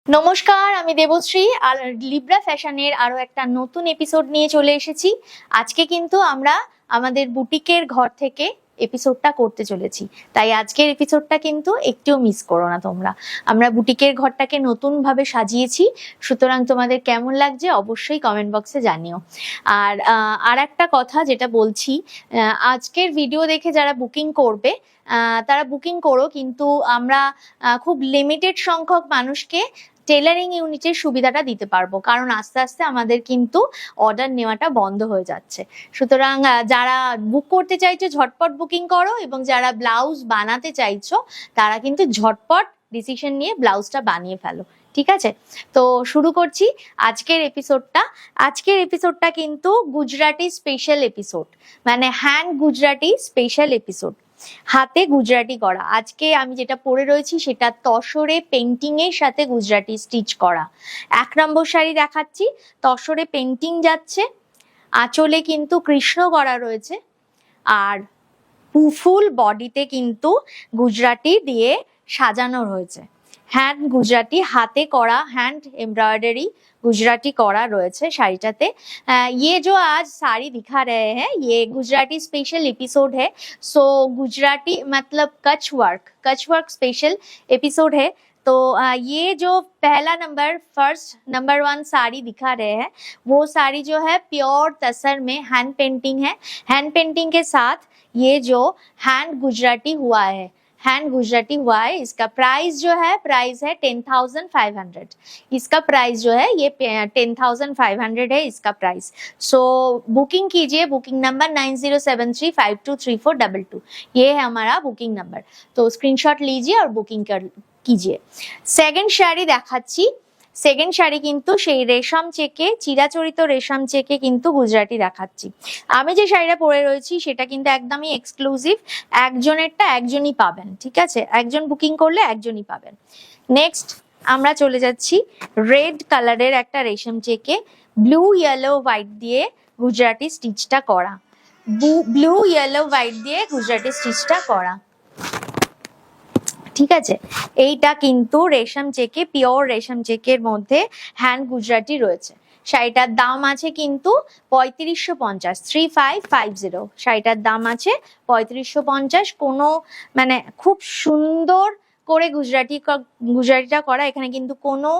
নমস্কার, আমি দেবশ্রী আর লিব্রা ফ্যাশনের আরো একটা নতুন এপিসোড নিয়ে চলে এসেছি। আজকে কিন্তু আমরা আমাদের বুটিকের ঘর থেকে এপিসোডটা করতে চলেছি, তাই আজকের এপিসোডটা কিন্তু একটুও মিস করো না তোমরা। আমরা বুটিকের ঘরটাকে নতুন ভাবে সাজিয়েছি, সুতরাং তোমাদের কেমন লাগছে অবশ্যই কমেন্ট বক্সে জানিও। আর একটা কথা যেটা বলছি, আজকের ভিডিও দেখে যারা বুকিং করবে তারা বুকিং করো, কিন্তু আমরা খুব লিমিটেড সংখ্যক মানুষকে টেলারিং ইউনিটের সুবিধাটা দিতে পারবো, কারণ আস্তে আস্তে আমাদের কিন্তু অর্ডার নেওয়াটা বন্ধ হয়ে যাচ্ছে। সুতরাং যারা বুক করতে চাইছো ঝটপট বুকিং করো, এবং যারা ব্লাউজ বানাতে চাইছো তারা কিন্তু ঝটপট ডিসিশন নিয়ে ব্লাউজটা বানিয়ে ফেলো। ঠিক আছে, তো শুরু করছি আজকের এপিসোডটা। আজকের এপিসোডটা কিন্তু গুজরাটি স্পেশাল এপিসোড, মানে হ্যান্ড গুজরাটি স্পেশাল এপিসোড, হাতে গুজরাটি করা। আজকে আমি যেটা পরে রয়েছি সেটা তসরে পেন্টিং এর সাথে গুজরাটি স্টিচ করা। 1 নম্বর শাড়ি দেখাচ্ছি, তসরে পেন্টিং যাচ্ছে, আঁচলে কিন্তু কৃষ্ণ করা রয়েছে, আর ফুল বডিতে কিন্তু গুজরাটি দিয়ে সাজানো রয়েছে। হ্যান্ড গুজরাটি, হাতে করা হ্যান্ড এমব্রয়ডারি गुजराती करा रही शाड़ीटाते। ये जो आज साड़ी दिखा रहे हैं ये गुजराती स्पेशल एपिसोड है। सो गुजराती मतलब कच्छ वर्क स्पेशल एपिसोड है। तो ये जो पहला नंबर फर्स्ट नंबर 1 साड़ी दिखा रहे हैं वो साड़ी जो है प्योर तसर में हैंड पेंटिंग है। हैंड पेंटिंग के साथ ये जो हैंड गुजराती हुआ है, इसका प्राइस जो है 10,500। इसका प्राइस जो है ये 10,500 है इसका प्राइस। सो बुकिंग कीजिए, बुकिंग नंबर 9073523422, ये है हमारा बुकिंग नंबर। तो स्क्रीनशॉट लीजिए और बुकिंग कीजिए। सेकंड শাড়ি দেখাচ্ছি। সেকেন্ড শাড়ি কিন্তু সেই রেশম চেকে, চিরাচরিত রেশম চেকে কিন্তু গুজরাটি দেখাচ্ছি। আমি যে শাড়িটা পরে রয়েছি সেটা কিন্তু একদমই এক্সক্লুসিভ, একজনেরটা একজনই পাবেন। ঠিক আছে, একজন বুকিং করলে একজনই পাবেন। নেক্সট আমরা চলে যাচ্ছি রেড কালারের একটা রেশম চেকে ব্লু ইয়েলো হোয়াইট দিয়ে গুজরাটি স্টিচটা করা, ব্লু ইয়েলো হোয়াইট দিয়ে গুজরাটি স্টিচটা করা। ঠিক আছে, এইটা কিন্তু রেশম চেকে, পিওর রেশম চেকের মধ্যে হ্যান্ড গুজরাটি রয়েছে। শাড়িটার দাম আছে কিন্তু 3550, 3550। শাড়িটার দাম আছে 3550। কোনো মানে খুব সুন্দর করে গুজরাটিটা করা, এখানে কিন্তু কোনো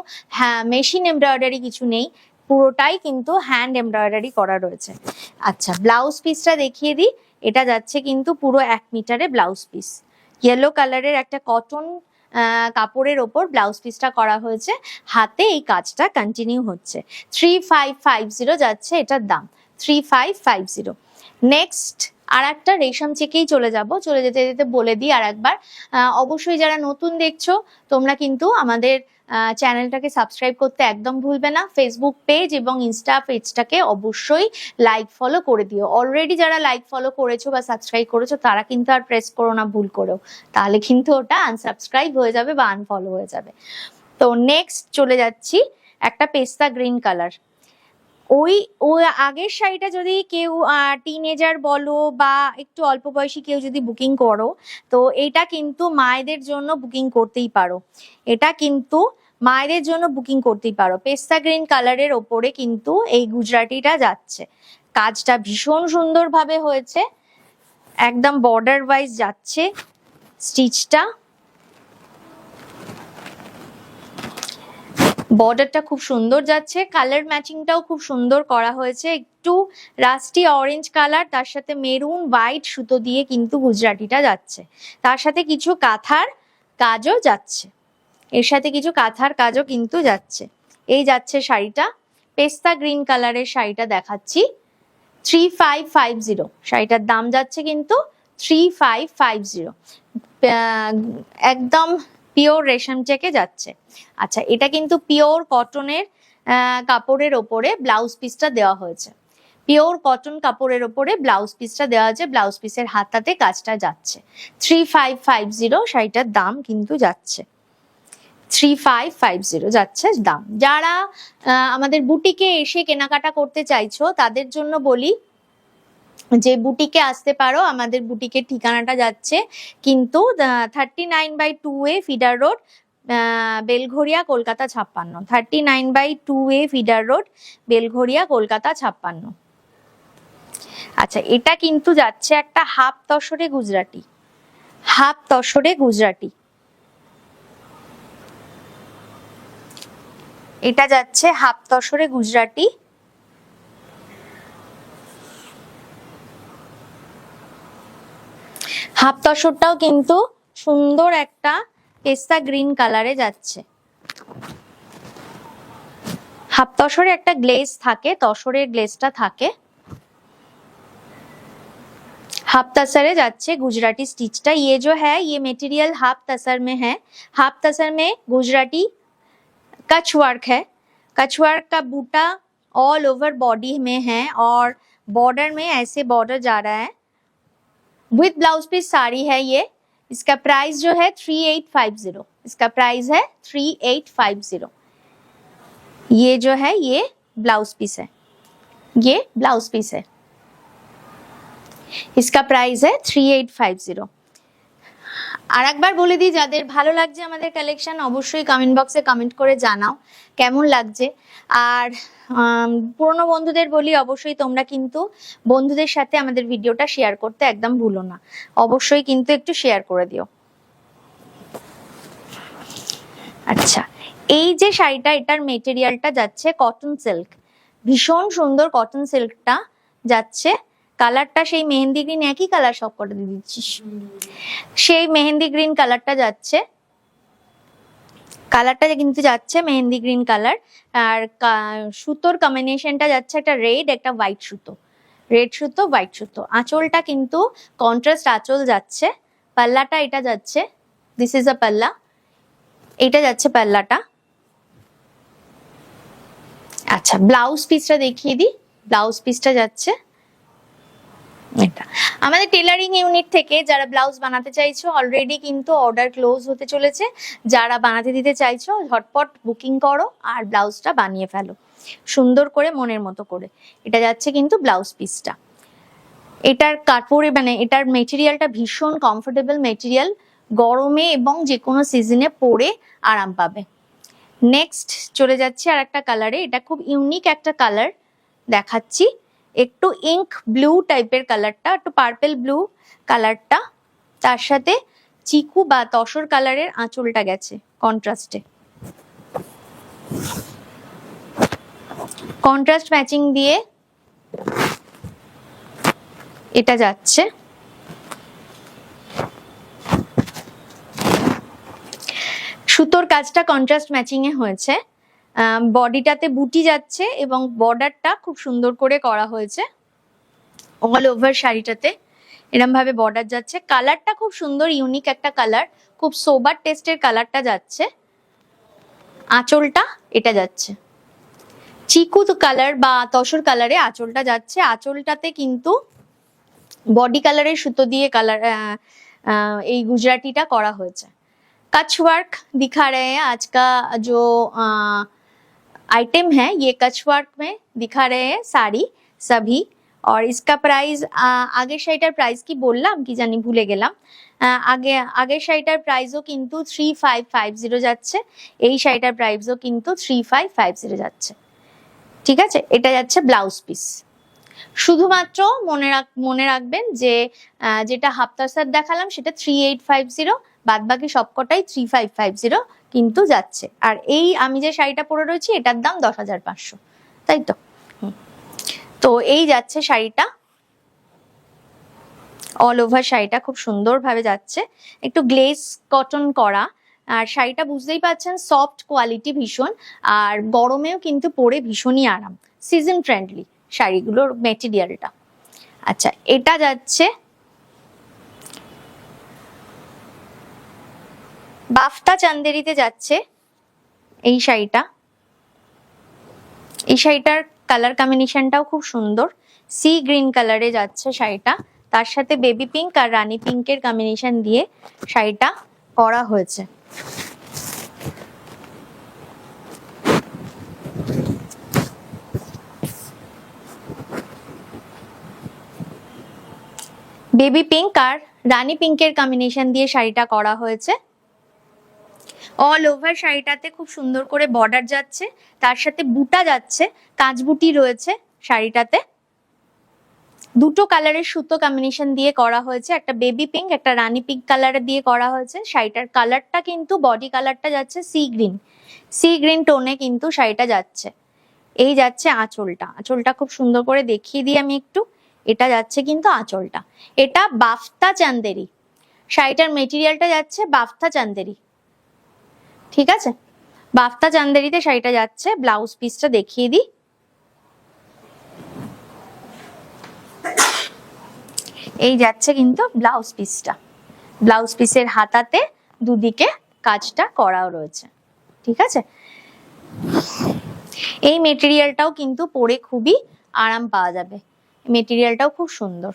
মেশিন এমব্রয়ডারি কিছু নেই, পুরোটাই কিন্তু হ্যান্ড এমব্রয়ডারি করা রয়েছে। আচ্ছা, ব্লাউজ পিসটা দেখিয়ে দিই। এটা যাচ্ছে কিন্তু পুরো 1 মিটারে ব্লাউজ পিস, ইয়েলো কালারের একটা কটন কাপড়ের ওপর ব্লাউজ পিসটা করা হয়েছে, হাতে এই কাজটা কন্টিনিউ হচ্ছে। 3550 যাচ্ছে এটার দাম, 3550। নেক্সট আর একটা রেশম চেকেই চলে যেতে যেতে বলে দিই আর একবার, অবশ্যই যারা নতুন দেখছো তোমরা কিন্তু আমাদের চ্যানেলটাকে সাবস্ক্রাইব করতে একদম ভুলবে না। ফেসবুক পেজ এবং ইনস্টা পেজটাকে অবশ্যই লাইক ফলো করে দিও। অলরেডি যারা লাইক ফলো করেছো বা সাবস্ক্রাইব করেছো তারা কিন্তু আর প্রেস করো না ভুল করেও, তাহলে কিন্তু ওটা আনসাবস্ক্রাইব হয়ে যাবে বা আনফলো হয়ে যাবে। তো নেক্সট চলে যাচ্ছি একটা পেস্তা গ্রিন কালার। ওই আগের শাড়িটা যদি কেউ টিনেজার বলো বা একটু অল্প বয়সী কেউ যদি বুকিং করো, তো এটা কিন্তু মায়েদের জন্য বুকিং করতেই পারো। এটা কিন্তু মায়েদের জন্য বুকিং করতেই পারো। পেস্তা গ্রিন কালারের ওপরে কিন্তু এই গুজরাটিটা যাচ্ছে, কাজটা ভীষণ সুন্দরভাবে হয়েছে, একদম বর্ডার ওয়াইজ যাচ্ছে স্টিচটা। বর্ডারটা খুব সুন্দর যাচ্ছে, কালার ম্যাচিংটাও খুব সুন্দর করা হয়েছে। একটু রাস্টি অরেঞ্জ কালার, তার সাথে মেরুন হোয়াইট সুতো দিয়ে কিন্তু গুজরাটিটা যাচ্ছে, তার সাথে কিছু কাঁথার কাজও যাচ্ছে, এর সাথে কিছু কাঁথার কাজও কিন্তু যাচ্ছে। এই যাচ্ছে শাড়িটা, পেস্তা গ্রিন কালারের শাড়িটা দেখাচ্ছি, 3550। শাড়িটার দাম যাচ্ছে কিন্তু 3550, একদম পিওর রেশম চেকে যাচ্ছে। আচ্ছা, এটা কিন্তু পিওর কটনের কাপড়ের ওপরে ব্লাউজ পিসটা দেওয়া হয়েছে, পিওর কটন কাপড়ের ওপরে ব্লাউজ পিসটা দেওয়া আছে, ব্লাউজ পিসের হাতাতে কাজটা যাচ্ছে। 3550 শাড়িটার দাম কিন্তু যাচ্ছে, 3550 যাচ্ছে দাম। যারা আমাদের বুটিকে এসে কেনাকাটা করতে চাইছো তাদের জন্য বলি যে বুটিকে আসতে পারো। আমাদের বুটিকের ঠিকানাটা যাচ্ছে কিন্তু 39/2A feeder road, Belgharia Kolkata 56, 39/2A feeder road, Belgharia Kolkata 56। আচ্ছা, এটা কিন্তু যাচ্ছে একটা হাফ তসরে গুজরাটি, হাফ তসরে গুজরাটি। এটা যাচ্ছে হাফ তসরে গুজরাটি। হাফ তসরটাও কিন্তু সুন্দর একটা পেস্তা গ্রিন কালারে যাচ্ছে। হাফ তসরে একটা গ্লেজ থাকে, তসরের গ্লেজটা থাকে। हाफ तसरे जाच्छे गुजराती स्टिचटा। ये जो है ये मटेरियल हाफ तसर में है। हाफ तसर में गुजराती कच वर्क है। कच वर्क का बूटा ऑल ओवर बॉडी में है और बॉर्डर में ऐसे बॉर्डर जा रहा है। विद ब्लाउज पीस साड़ी है ये। इसका प्राइस जो है 3850। इसका प्राइस है 3850। ये जो है ये ब्लाउज पीस है, ये ब्लाउज पीस है। इसका प्राइस है 3850। আর একবার বলে দিই, যাদের ভালো লাগছে আমাদের কালেকশন অবশ্যই কমেন্ট বক্সে কমেন্ট করে জানাও কেমন লাগছে। আর পুরনো বন্ধুদের বলি অবশ্যই তোমরা কিন্তু বন্ধুদের সাথে আমাদের ভিডিওটা শেয়ার করতে একদম ভুলো না, অবশ্যই কিন্তু একটু শেয়ার করে দিও। আচ্ছা, এই যে শাড়িটা, এটার মেটেরিয়ালটা যাচ্ছে কটন সিল্ক, ভীষণ সুন্দর কটন সিল্কটা যাচ্ছে। কালারটা সেই মেহেন্দি গ্রিন, একই কালার সব করে দিয়ে দিচ্ছিস, সেই মেহেন্দি গ্রিন কালারটা যাচ্ছে। কালারটা কিন্তু যাচ্ছে মেহেন্দি গ্রিন কালার। আর সুতোর কম্বিনেশনটা যাচ্ছে একটা রেড, একটা হোয়াইট সুতো, রেড সুতো হোয়াইট সুতো। আঁচলটা কিন্তু কন্ট্রাস্ট আঁচল যাচ্ছে। পাল্লাটা এটা যাচ্ছে, দিস ইজ আ পাল্লা, এটা যাচ্ছে পাল্লাটা। আচ্ছা, ব্লাউজ পিসটা দেখিয়ে দিই। ব্লাউজ পিসটা যাচ্ছে এটা। আমাদের টেলারিং ইউনিট থেকে যারা ব্লাউজ বানাতে চাইছো অলরেডি কিন্তু অর্ডার ক্লোজ হতে চলেছে। যারা বানাতে দিতে চাইছো ঝটপট বুকিং করো আর ব্লাউজটা বানিয়ে ফেলো সুন্দর করে মনের মতো করে। এটা যাচ্ছে কিন্তু ব্লাউজ পিসটা। এটার কাপড়ে মানে এটার মেটেরিয়ালটা ভীষণ কমফোর্টেবল মেটেরিয়াল, গরমে এবং যে কোনো সিজনে পরে আরাম পাবে। নেক্সট চলে যাচ্ছে আর একটা কালারে। এটা খুব ইউনিক একটা কালার দেখাচ্ছি, একটু ইঙ্ক ব্লু টাইপের কালারটা, একটু পার্পল ব্লু কালারটা, তার সাথে চিকু বা তসর কালারের আঁচলটা গেছে কন্ট্রাস্টে। কন্ট্রাস্ট ম্যাচিং দিয়ে এটা যাচ্ছে। সুতোর কাজটা কন্ট্রাস্ট ম্যাচিং এ হয়েছে। বডিটাতে বুটি যাচ্ছে এবং বর্ডারটা খুব সুন্দর করে করা হয়েছে। অল ওভার শাড়িটাতে এরকম ভাবে বর্ডার যাচ্ছে। কালারটা খুব সুন্দর, ইউনিক একটা কালার, খুব সোবার টেস্টের কালারটা যাচ্ছে। আঁচলটা এটা যাচ্ছে চিকু কালার বা তসর কালারে আঁচলটা যাচ্ছে। আঁচলটাতে কিন্তু বডি কালারের সুতো দিয়ে কালার এই গুজরাটিটা করা হয়েছে। कच वर्क दिखा रहे हैं आज का जो आइटम है, ये कच वर्क में दिखा रहे हैं साड़ी सभी। और इसका प्राइस आगे শাড়িটার প্রাইস কি বললাম কি জানি ভুলে গেলাম। আগে শাড়িটার প্রাইসও কিন্তু 3550 যাচ্ছে, এই শাড়িটার প্রাইসও কিন্তু 3550 যাচ্ছে। ঠিক আছে, এটা যাচ্ছে ব্লাউজ পিস। শুধুমাত্র মনে রাখবেন যে যেটা হাফ তাসার দেখালাম সেটা 3850, বাদ বাকি সবকটাই 3550 কিন্তু যাচ্ছে। আর এই আমি যে শাড়িটা পরে রয়েছি এটার দাম 10,500, তাই তো? তো এই যাচ্ছে শাড়িটা, অল ওভার শাড়িটা খুব সুন্দর ভাবে যাচ্ছে, একটু গ্লেজ কটন করা। আর শাড়িটা বুঝতেই পাচ্ছেন সফট কোয়ালিটি ভীষণ, আর গরমেও কিন্তু পরে ভীষণই আরাম, সিজন ফ্রেন্ডলি শাড়িগুলোর মেটেরিয়ালটা। আচ্ছা, এটা যাচ্ছে বাফতা চান্দেরিতে যাচ্ছে এই শাড়িটা। এই শাড়িটার কালার কম্বিনেশনটাও খুব সুন্দর, সি গ্রিন কালারে যাচ্ছে শাড়িটা, তার সাথে বেবি পিঙ্ক আর রানী পিঙ্কের কম্বিনেশন দিয়ে শাড়িটা করা হয়েছে। বেবি পিঙ্ক আর রানী পিঙ্কের কম্বিনেশন দিয়ে শাড়িটা করা হয়েছে। অল ওভার শাড়িটাতে খুব সুন্দর করে বর্ডার যাচ্ছে, তার সাথে বুটা যাচ্ছে, কাঁচবুটি রয়েছে শাড়িটাতে। দুটো কালারের সুতো কম্বিনেশন দিয়ে করা হয়েছে, একটা বেবি পিঙ্ক, একটা রানী পিঙ্ক কালারের দিয়ে করা হয়েছে। শাড়িটার কালারটা কিন্তু বডি কালারটা যাচ্ছে সি গ্রিন টোনে কিন্তু শাড়িটা যাচ্ছে। এই যাচ্ছে আঁচলটা, আঁচলটা খুব সুন্দর করে দেখিয়ে দিই আমি একটু। এটা যাচ্ছে কিন্তু আঁচলটা, এটা বাফতা চান্দেরি, শাড়িটার মেটেরিয়ালটা যাচ্ছে বাফতা চান্দেরি, ঠিক আছে? বাফতা চান্দেরিতে শাড়িটা যাচ্ছে। ব্লাউজ পিসটা দেখিয়ে দিই। এই যাচ্ছে কিন্তু ব্লাউজ পিসটা, ব্লাউজ পিসের হাতাতে দুদিকে কাজটা করাও রয়েছে, ঠিক আছে? এই মেটেরিয়ালটাও কিন্তু পরে খুবই আরাম পাওয়া যাবে, মেটেরিয়ালটাও খুব সুন্দর।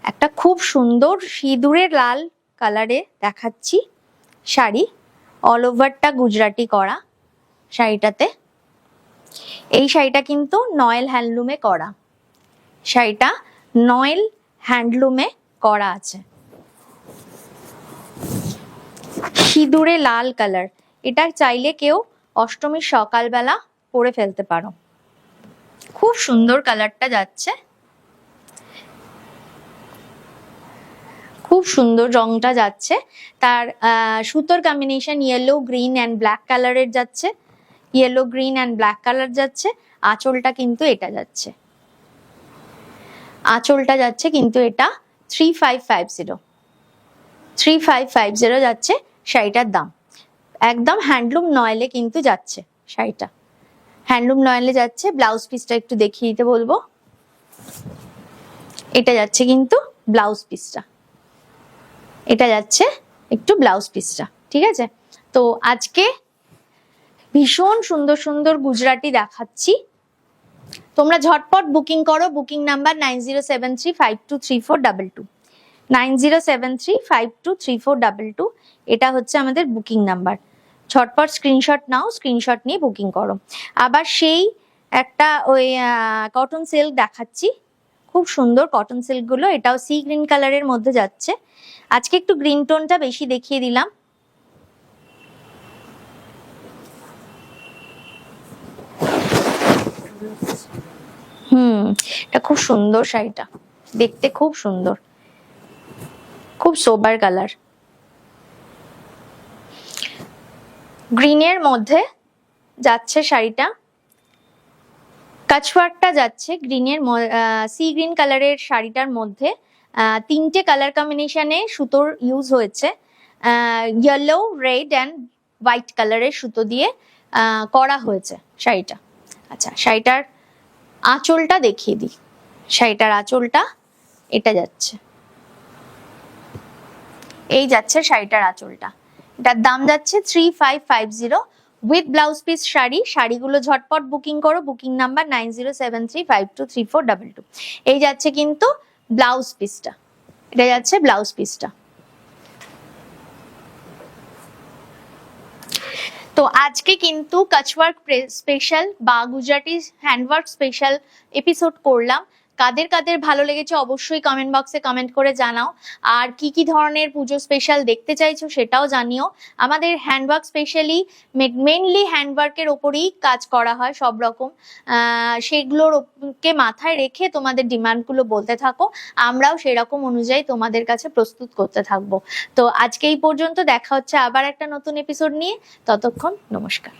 একটা খুব সুন্দর সিঁদুরের লাল কালারে দেখাচ্ছি শাড়ি, অল ওভারটা গুজরাটি করা শাড়িটাতে। এই শাড়িটা কিন্তু নয়েল হ্যান্ডলুমে করা, শাড়িটা নয়েল হ্যান্ডলুমে করা আছে। সিঁদুরে লাল কালার, এটা চাইলে কেউ অষ্টমীর সকালবেলা পরে ফেলতে পারো। খুব সুন্দর কালারটা যাচ্ছে, খুব সুন্দর রংটা যাচ্ছে। তার সুতোর combination yellow green and black কালারের যাচ্ছে, yellow green and black colour যাচ্ছে। আঁচলটা কিন্তু এটা যাচ্ছে, আঁচলটা যাচ্ছে কিন্তু এটা 3550 যাচ্ছে শাড়িটার দাম। একদম হ্যান্ডলুম নয়েলে কিন্তু যাচ্ছে শাড়িটা, হ্যান্ডলুম নয়েলে যাচ্ছে। ব্লাউজ পিসটা একটু দেখিয়ে দিতে বলবো। এটা যাচ্ছে কিন্তু ব্লাউজ পিসটা, এটা যাচ্ছে একটু ব্লাউজ পিসটা, ঠিক আছে? তো আজকে ভীষণ সুন্দর সুন্দর গুজরাটি দেখাচ্ছি, তোমরা ঝটপট বুকিং করো। বুকিং নাম্বার 9073523422, 9073523422, এটা হচ্ছে আমাদের বুকিং নাম্বার। ঝটপট স্ক্রিনশট নাও, স্ক্রিনশট নিয়ে বুকিং করো। আবার সেই একটা ওই কটন সিল্ক দেখাচ্ছি, খুব সুন্দর কটন সিল্ক গুলো, এটাও সি গ্রিন কালারের মধ্যে যাচ্ছে। আজকে একটু গ্রিন টোনটা বেশি দেখিয়ে দিলাম। এটা খুব সুন্দর শাড়িটা, দেখতে খুব সুন্দর, খুব সোবার কালার, গ্রিনের মধ্যে যাচ্ছে শাড়িটা। কাচওয়ার্কটা যাচ্ছে গ্রিনের, সি গ্রিন কালারের শাড়িটার মধ্যে তিনটে কালার কম্বিনেশনে সুতোর ইউজ হয়েছে, ইয়েলো, রেড অ্যান্ড হোয়াইট কালারের সুতো দিয়ে করা হয়েছে শাড়িটা। আচ্ছা, শাড়িটার আঁচলটা দেখিয়ে দিই। শাড়িটার আঁচলটা এটা যাচ্ছে, এই যাচ্ছে শাড়িটার আঁচলটা। এটার দাম যাচ্ছে 3550 উইথ ব্লাউজ পিস শাড়ি। শাড়িগুলো ঝটপট বুকিং করো। Booking number 9073523422। এই যাচ্ছে কিন্তু ব্লাউজ পিসটা, এটা যাচ্ছে ব্লাউজ পিসটা। তো আজকে কিন্তু কাচওয়ার্ক স্পেশাল বা গুজরাটি হ্যান্ডওয়ার্ক স্পেশাল এপিসোড করলাম। কাদের কাদের ভালো লেগেছে অবশ্যই কমেন্ট বক্সে কমেন্ট করে জানাও। আর কি কি ধরনের পুজো স্পেশাল দেখতে চাইছো সেটাও জানিও। আমাদের হ্যান্ডওয়ার্ক স্পেশালি মেনলি হ্যান্ডওয়ার্কের ওপরেই কাজ করা হয় সব রকম, সেগুলোকে মাথায় রেখে তোমাদের ডিমান্ডগুলো বলতে থাকো, আমরাও সেরকম অনুযায়ী তোমাদের কাছে প্রস্তুত করতে থাকবো। তো আজকে এই পর্যন্ত, দেখা হচ্ছে আবার একটা নতুন এপিসোড নিয়ে। ততক্ষণ নমস্কার।